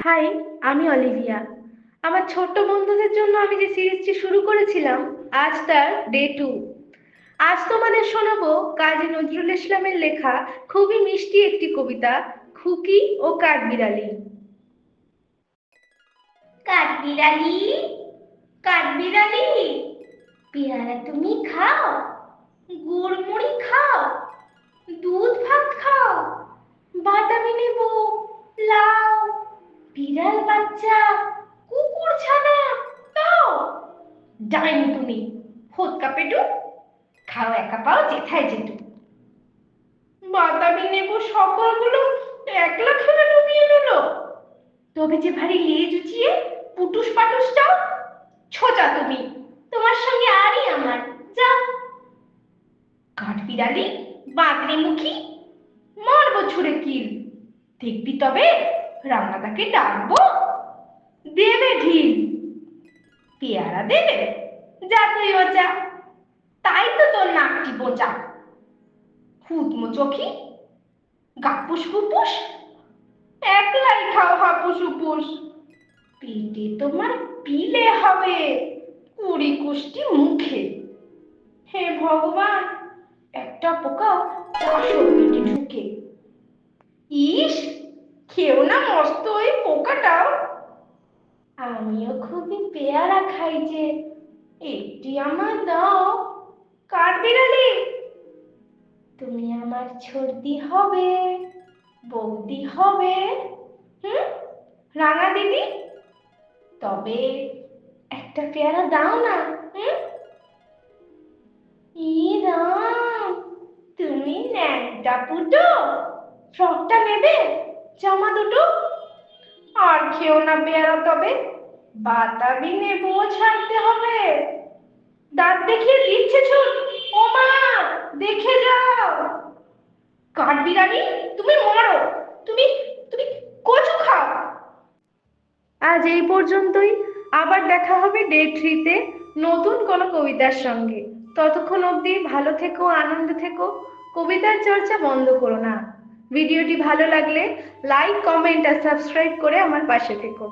High, আমি Olivia. আমার ছোট্ট বন্ধুদের জন্য আমি যে সিরিজটি শুরু করেছিলাম, আজ তার ডে 2। আজ তোমাদের শোনাবো কাজী নজরুল ইসলামের লেখা খুবই মিষ্টি একটি কবিতা, খুকি ও কাঠবিড়ালি। কাঠবিড়ালি, কাঠবিড়ালি, পেয়ারা তুমি খাও, গুড়মুড়ি খাও, দুধ ভাত খাও, বাদামি লেবু, লাউ, বিড়াল বাচ্চা, কুকুর ছানা তাও। ডাইনি তুমি, হোৎকা পেটু, খাও একা পাও যেথায় যেটু। বাদামি লেবু সকলগুলো একলা খেলে ডুবিয়ে দিল। তবে যে ভারী লেজ উঁচিয়ে পুটুস পাটুসটাও। ছোচা তুমি, তোমার সঙ্গে আরই আমার, যাও। কাঠবিড়ালি, বাগড়ি মুখী, মারবো ছুঁড়ে কিল। দেখবি তবে রান্নাটাকে ডাকবো, দেবে ঢিল। পেয়ারা দেবে, যা তুই ও যা, তাই তো তোর নাকটি বোচা। হুতমো চোখি, গাপুস ফুপুস, একলাই খাও হাপুস উপুস। পেটে তোমার পিলে হবে, কুড়ি কুষ্টি মুখে। হে ভগবান, একটা পোকা 400 পেটে ঢুকে। ইস, খেও না মস্ত ওই পোকাটাও। আমিও খুবই পেয়ারা খাই যে, একটি আমার দাও। কাঠবিড়ালি, তুমি আমার ছর্দি হবে, বৌদি হবে। হুম, রাঙা দিদি, তবে একটা পেয়ারা দাও না। হুম। ই রাম, তুমি ন্যাংটা পুটো, ফ্রকটা নেবে, জামা দুটো। আর খেও না পেয়ারা তবে, বাতাবি নেবুও ছাড়তে হবে। দাঁত দেখিয়ে দিচ্ছে ছুট, ও মা, দেখে যাও। কাঠবিড়ালি, তুমি মরো, তুমি তুমি কচু খাও। আজ এই পর্যন্তই। আবার দেখা হবে ডে 3-তে নতুন কোনো কবিতার সঙ্গে। ততক্ষণ অবধি ভালো থেকো, আনন্দে থেকো, কবিতার চর্চা বন্ধ করো না। ভিডিওটি ভালো লাগলে লাইক, কমেন্ট আর সাবস্ক্রাইব করে আমার পাশে থেকো।